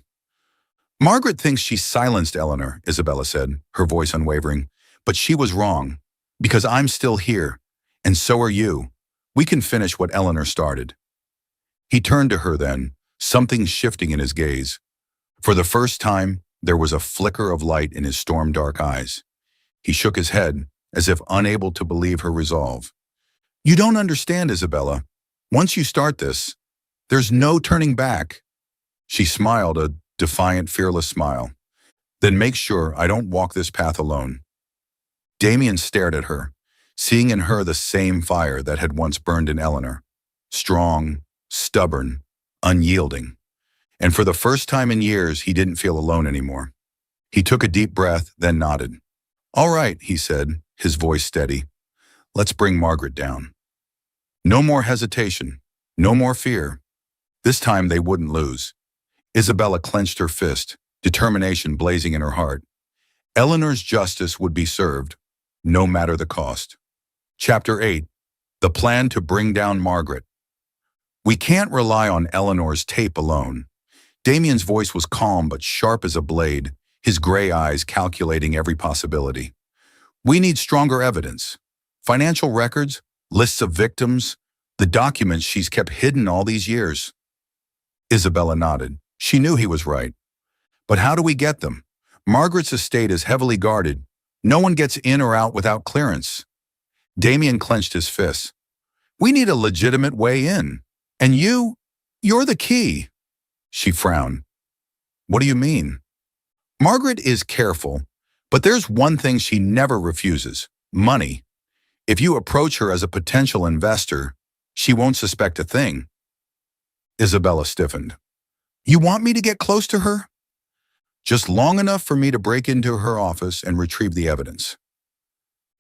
Margaret thinks she silenced Eleanor, Isabella said, her voice unwavering. But she was wrong, because I'm still here, and so are you. We can finish what Eleanor started. He turned to her then, something shifting in his gaze. For the first time, there was a flicker of light in his storm-dark eyes. He shook his head, as if unable to believe her resolve. You don't understand, Isabella. Once you start this, there's no turning back. She smiled, a defiant, fearless smile. Then make sure I don't walk this path alone. Damien stared at her, seeing in her the same fire that had once burned in Eleanor. Strong, stubborn, unyielding. And for the first time in years, he didn't feel alone anymore. He took a deep breath, then nodded. All right, he said, his voice steady. Let's bring Margaret down. No more hesitation, no more fear. This time they wouldn't lose. Isabella clenched her fist, determination blazing in her heart. Eleanor's justice would be served, no matter the cost. Chapter 8. The plan to bring down Margaret. We can't rely on Eleanor's tape alone. Damien's voice was calm but sharp as a blade, his gray eyes calculating every possibility. We need stronger evidence. Financial records, lists of victims, the documents she's kept hidden all these years. Isabella nodded. She knew he was right. But how do we get them? Margaret's estate is heavily guarded. No one gets in or out without clearance. Damien clenched his fists. We need a legitimate way in. And you're the key. She frowned. What do you mean? Margaret is careful, but there's one thing she never refuses: money. If you approach her as a potential investor, She won't suspect a thing. Isabella stiffened. You want me to get close to her? Just long enough for me to break into her office and retrieve the evidence.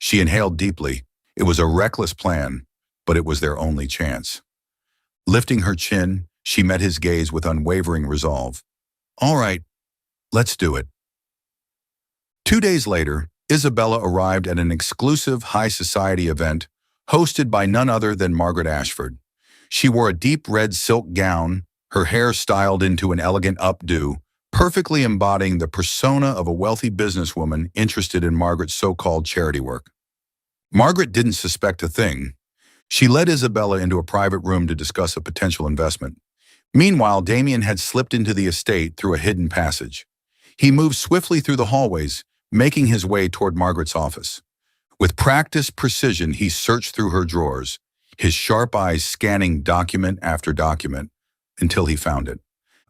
She inhaled deeply. It was a reckless plan, but it was their only chance. Lifting her chin, she met his gaze with unwavering resolve. All right, let's do it. 2 days later, Isabella arrived at an exclusive high society event hosted by none other than Margaret Ashford. She wore a deep red silk gown, her hair styled into an elegant updo, perfectly embodying the persona of a wealthy businesswoman interested in Margaret's so-called charity work. Margaret didn't suspect a thing. She led Isabella into a private room to discuss a potential investment. Meanwhile, Damien had slipped into the estate through a hidden passage. He moved swiftly through the hallways, making his way toward Margaret's office. With practiced precision, he searched through her drawers, his sharp eyes scanning document after document until he found it.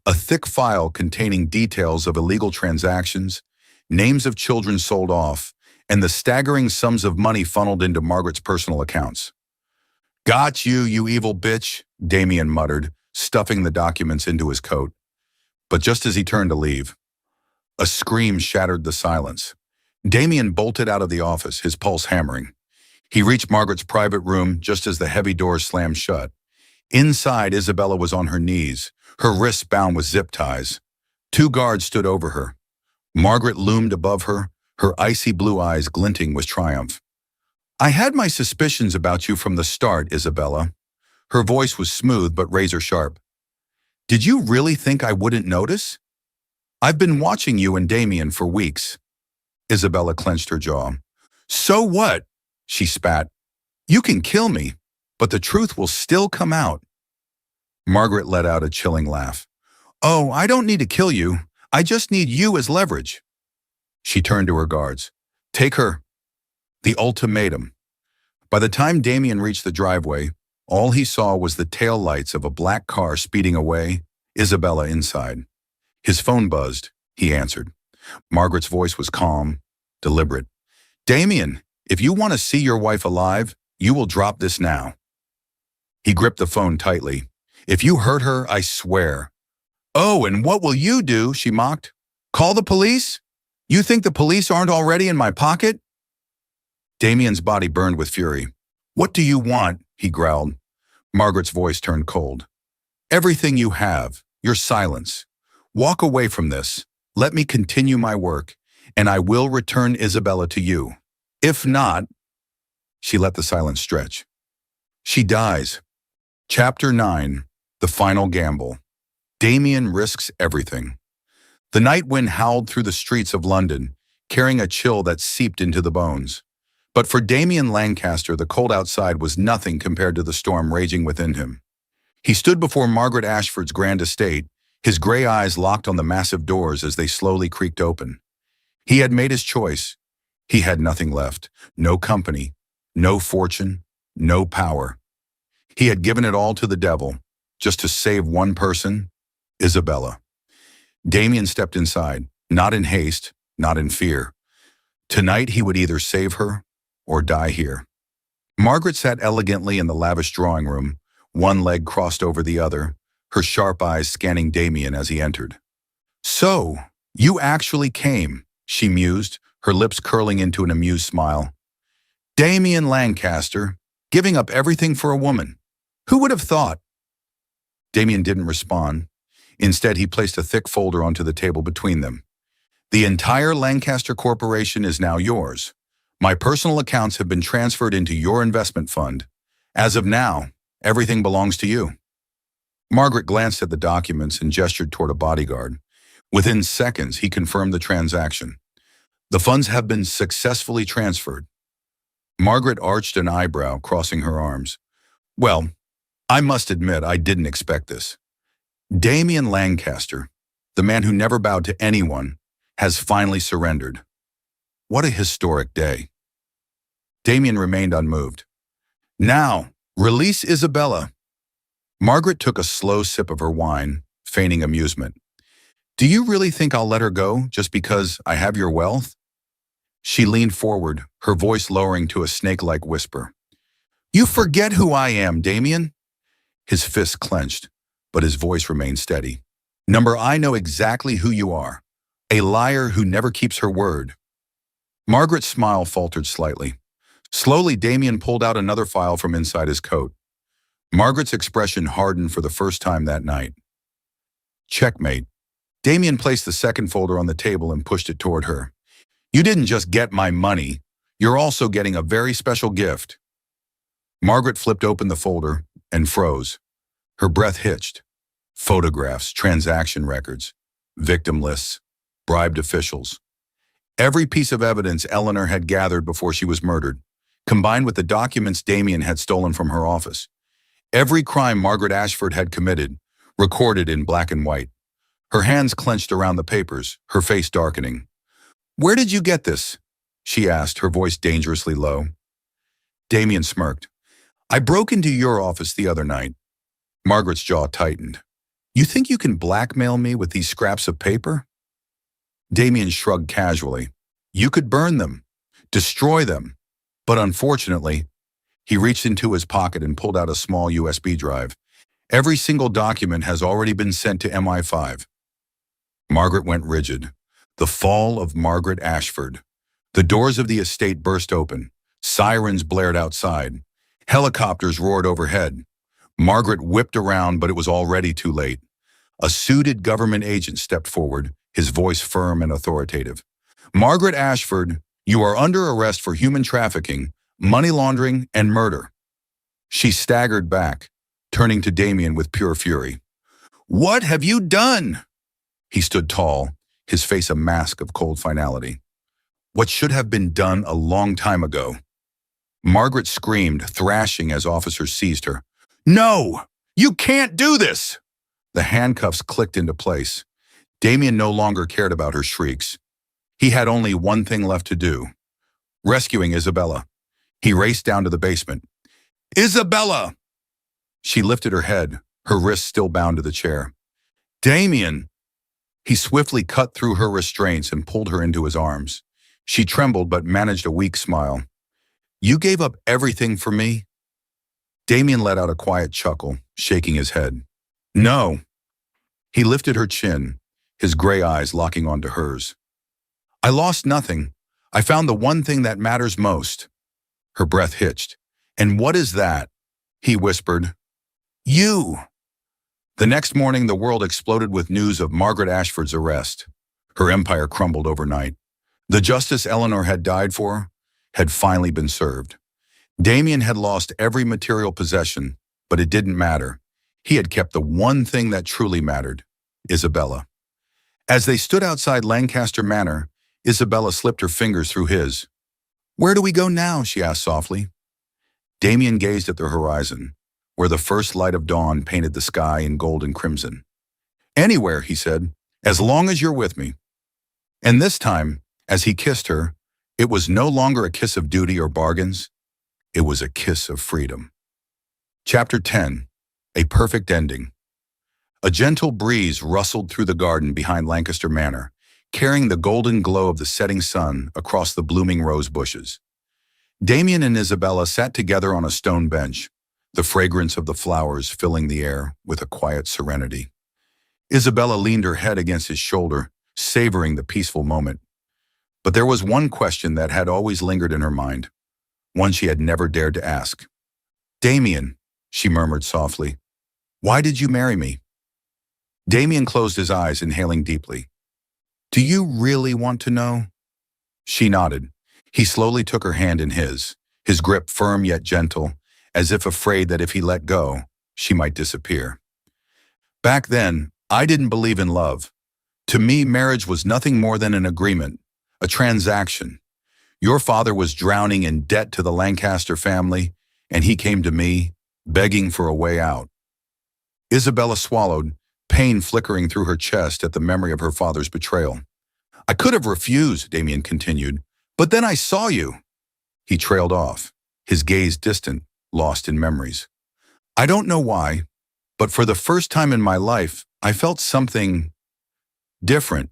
A thick file containing details of illegal transactions, names of children sold off, and the staggering sums of money funneled into Margaret's personal accounts. Got you, you evil bitch, Damien muttered, stuffing the documents into his coat. But just as he turned to leave, a scream shattered the silence. Damien bolted out of the office, his pulse hammering. He reached Margaret's private room just as the heavy doors slammed shut. Inside, Isabella was on her knees, her wrists bound with zip ties. 2 guards stood over her. Margaret loomed above her, her icy blue eyes glinting with triumph. I had my suspicions about you from the start, Isabella. Her voice was smooth but razor sharp. Did you really think I wouldn't notice? I've been watching you and Damien for weeks. Isabella clenched her jaw. So what? She spat. You can kill me, but the truth will still come out. Margaret let out a chilling laugh. Oh, I don't need to kill you. I just need you as leverage. She turned to her guards. Take her. The ultimatum. By the time Damien reached the driveway, all he saw was the tail lights of a black car speeding away, Isabella inside. His phone buzzed. He answered. Margaret's voice was calm, deliberate. Damien, if you want to see your wife alive, you will drop this now. He gripped the phone tightly. If you hurt her, I swear. Oh, and what will you do? She mocked. Call the police? You think the police aren't already in my pocket? Damien's body burned with fury. What do you want? He growled. Margaret's voice turned cold. Everything you have, your silence. Walk away from this. Let me continue my work, and I will return Isabella to you. If not, she let the silence stretch. She dies. Chapter 9, The Final Gamble. Damien risks everything. The night wind howled through the streets of London, carrying a chill that seeped into the bones. But for Damien Lancaster, the cold outside was nothing compared to the storm raging within him. He stood before Margaret Ashford's grand estate, his gray eyes locked on the massive doors as they slowly creaked open. He had made his choice. He had nothing left. No company, no fortune, no power. He had given it all to the devil, just to save one person, Isabella. Damien stepped inside, not in haste, not in fear. Tonight he would either save her or die here. Margaret sat elegantly in the lavish drawing room, one leg crossed over the other, her sharp eyes scanning Damien as he entered. So, you actually came, she mused, her lips curling into an amused smile. Damien Lancaster, giving up everything for a woman. Who would have thought? Damien didn't respond. Instead, he placed a thick folder onto the table between them. The entire Lancaster Corporation is now yours. My personal accounts have been transferred into your investment fund. As of now, everything belongs to you. Margaret glanced at the documents and gestured toward a bodyguard. Within seconds, he confirmed the transaction. The funds have been successfully transferred. Margaret arched an eyebrow, crossing her arms. Well, I must admit I didn't expect this. Damien Lancaster, the man who never bowed to anyone, has finally surrendered. What a historic day. Damien remained unmoved. Now, release Isabella. Margaret took a slow sip of her wine, feigning amusement. Do you really think I'll let her go just because I have your wealth? She leaned forward, her voice lowering to a snake-like whisper. You forget who I am, Damien. His fists clenched, but his voice remained steady. Number, I know exactly who you are. A liar who never keeps her word. Margaret's smile faltered slightly. Slowly, Damien pulled out another file from inside his coat. Margaret's expression hardened for the first time that night. Checkmate. Damien placed the second folder on the table and pushed it toward her. You didn't just get my money. You're also getting a very special gift. Margaret flipped open the folder and froze. Her breath hitched. Photographs, transaction records, victim lists, bribed officials. Every piece of evidence Eleanor had gathered before she was murdered, combined with the documents Damien had stolen from her office. Every crime Margaret Ashford had committed, recorded in black and white. Her hands clenched around the papers, her face darkening. Where did you get this? She asked, her voice dangerously low. Damien smirked. I broke into your office the other night. Margaret's jaw tightened. You think you can blackmail me with these scraps of paper? Damien shrugged casually. You could burn them, destroy them. But unfortunately, he reached into his pocket and pulled out a small USB drive. Every single document has already been sent to MI5. Margaret went rigid. The fall of Margaret Ashford. The doors of the estate burst open. Sirens blared outside. Helicopters roared overhead. Margaret whipped around, but it was already too late. A suited government agent stepped forward, his voice firm and authoritative. Margaret Ashford, you are under arrest for human trafficking, money laundering, and murder. She staggered back, turning to Damien with pure fury. What have you done? He stood tall, his face a mask of cold finality. What should have been done a long time ago. Margaret screamed, thrashing as officers seized her. No! You can't do this! The handcuffs clicked into place. Damien no longer cared about her shrieks. He had only one thing left to do. Rescuing Isabella. He raced down to the basement. Isabella! She lifted her head, her wrists still bound to the chair. Damien! He swiftly cut through her restraints and pulled her into his arms. She trembled but managed a weak smile. You gave up everything for me? Damien let out a quiet chuckle, shaking his head. No. He lifted her chin, his gray eyes locking onto hers. I lost nothing. I found the one thing that matters most. Her breath hitched. And what is that? He whispered. You. The next morning, the world exploded with news of Margaret Ashford's arrest. Her empire crumbled overnight. The justice Eleanor had died for had finally been served. Damien had lost every material possession, but it didn't matter. He had kept the one thing that truly mattered, Isabella. As they stood outside Lancaster Manor, Isabella slipped her fingers through his. Where do we go now? She asked softly. Damien gazed at the horizon, where the first light of dawn painted the sky in gold and crimson. Anywhere, he said, as long as you're with me. And this time, as he kissed her, it was no longer a kiss of duty or bargains. It was a kiss of freedom. Chapter 10. A perfect ending. A gentle breeze rustled through the garden behind Lancaster Manor, carrying the golden glow of the setting sun across the blooming rose bushes. Damien and Isabella sat together on a stone bench, the fragrance of the flowers filling the air with a quiet serenity. Isabella leaned her head against his shoulder, savoring the peaceful moment. But there was one question that had always lingered in her mind, one she had never dared to ask. Damien, she murmured softly, why did you marry me? Damien closed his eyes, inhaling deeply. Do you really want to know? She nodded. He slowly took her hand in his grip firm yet gentle, as if afraid that if he let go, she might disappear. Back then, I didn't believe in love. To me, marriage was nothing more than an agreement, a transaction. Your father was drowning in debt to the Lancaster family, and he came to me, begging for a way out. Isabella swallowed, pain flickering through her chest at the memory of her father's betrayal. I could have refused, Damien continued, but then I saw you. He trailed off, his gaze distant, lost in memories. I don't know why, but for the first time in my life, I felt something different.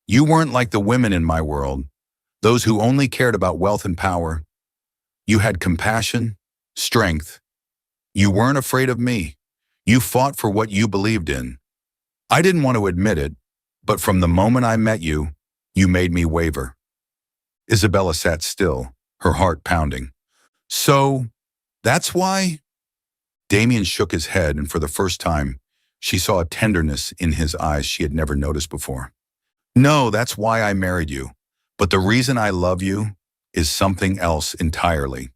You weren't like the women in my world, those who only cared about wealth and power. You had compassion, strength. You weren't afraid of me. You fought for what you believed in. I didn't want to admit it, but from the moment I met you, you made me waver." Isabella sat still, her heart pounding. "So, that's why?" Damien shook his head, and for the first time, she saw a tenderness in his eyes she had never noticed before. "No, that's why I married you. But the reason I love you is something else entirely."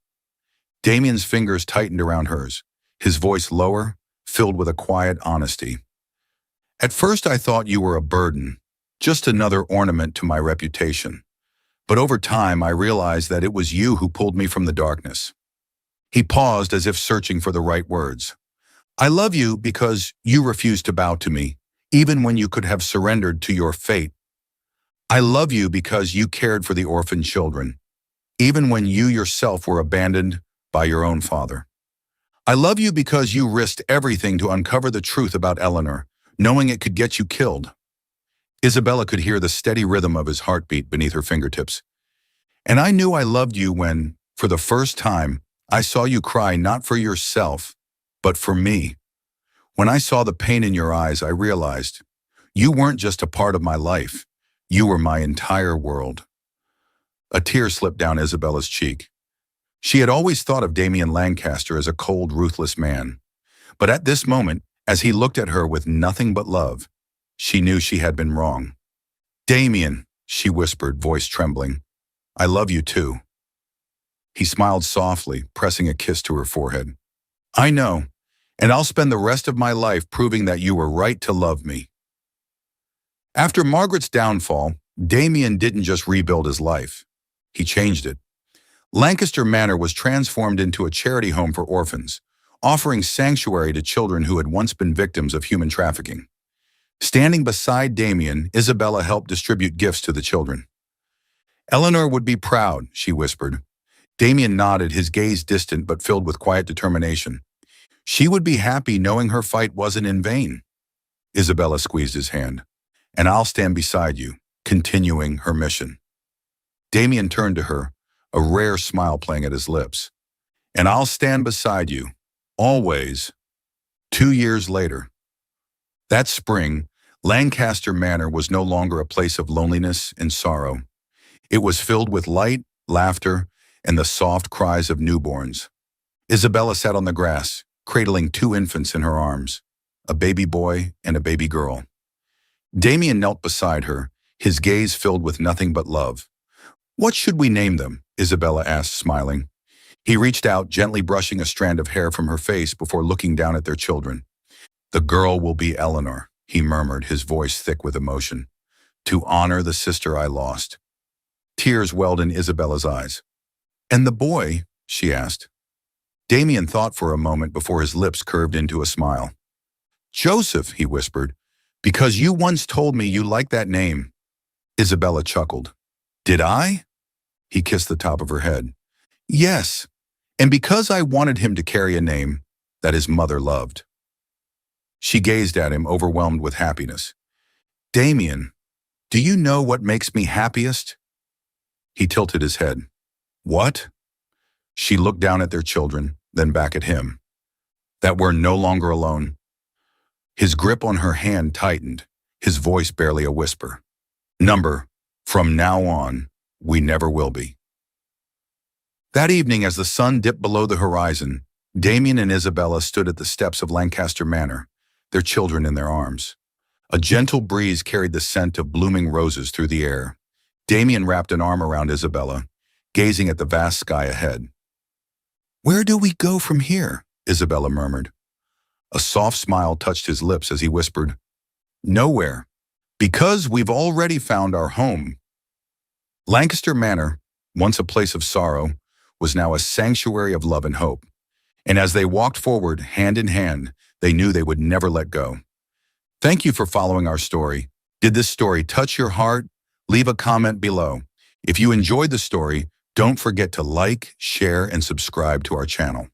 Damien's fingers tightened around hers, his voice lower, filled with a quiet honesty. "At first I thought you were a burden, just another ornament to my reputation. But over time I realized that it was you who pulled me from the darkness." He paused as if searching for the right words. "I love you because you refused to bow to me, even when you could have surrendered to your fate. I love you because you cared for the orphan children, even when you yourself were abandoned by your own father. I love you because you risked everything to uncover the truth about Eleanor, knowing it could get you killed." Isabella could hear the steady rhythm of his heartbeat beneath her fingertips. "And I knew I loved you when, for the first time, I saw you cry not for yourself, but for me. When I saw the pain in your eyes, I realized you weren't just a part of my life. You were my entire world." A tear slipped down Isabella's cheek. She had always thought of Damien Lancaster as a cold, ruthless man. But at this moment, as he looked at her with nothing but love, she knew she had been wrong. "Damien," she whispered, voice trembling, "I love you too." He smiled softly, pressing a kiss to her forehead. "I know, and I'll spend the rest of my life proving that you were right to love me." After Margaret's downfall, Damien didn't just rebuild his life. He changed it. Lancaster Manor was transformed into a charity home for orphans, offering sanctuary to children who had once been victims of human trafficking. Standing beside Damien, Isabella helped distribute gifts to the children. "Eleanor would be proud," she whispered. Damien nodded, his gaze distant but filled with quiet determination. "She would be happy knowing her fight wasn't in vain." Isabella squeezed his hand. "And I'll stand beside you, continuing her mission." Damien turned to her, a rare smile playing at his lips. "And I'll stand beside you, always." 2 years later. That spring, Lancaster Manor was no longer a place of loneliness and sorrow. It was filled with light, laughter, and the soft cries of newborns. Isabella sat on the grass, cradling 2 infants in her arms, a baby boy and a baby girl. Damien knelt beside her, his gaze filled with nothing but love. "What should we name them?" Isabella asked, smiling. He reached out, gently brushing a strand of hair from her face before looking down at their children. "The girl will be Eleanor," he murmured, his voice thick with emotion, "to honor the sister I lost." Tears welled in Isabella's eyes. "And the boy?" she asked. Damien thought for a moment before his lips curved into a smile. "Joseph," he whispered, "because you once told me you liked that name." Isabella chuckled. "Did I?" He kissed the top of her head. "Yes, and because I wanted him to carry a name that his mother loved." She gazed at him, overwhelmed with happiness. "Damien, do you know what makes me happiest?" He tilted his head. "What?" She looked down at their children, then back at him. "That we're no longer alone." His grip on her hand tightened, his voice barely a whisper. "Number, from now on, we never will be." That evening, as the sun dipped below the horizon, Damien and Isabella stood at the steps of Lancaster Manor, their children in their arms. A gentle breeze carried the scent of blooming roses through the air. Damien wrapped an arm around Isabella, gazing at the vast sky ahead. "Where do we go from here?" Isabella murmured. A soft smile touched his lips as he whispered, "Nowhere, because we've already found our home." Lancaster Manor, once a place of sorrow, was now a sanctuary of love and hope. And as they walked forward, hand in hand, they knew they would never let go. Thank you for following our story. Did this story touch your heart? Leave a comment below. If you enjoyed the story, don't forget to like, share, and subscribe to our channel.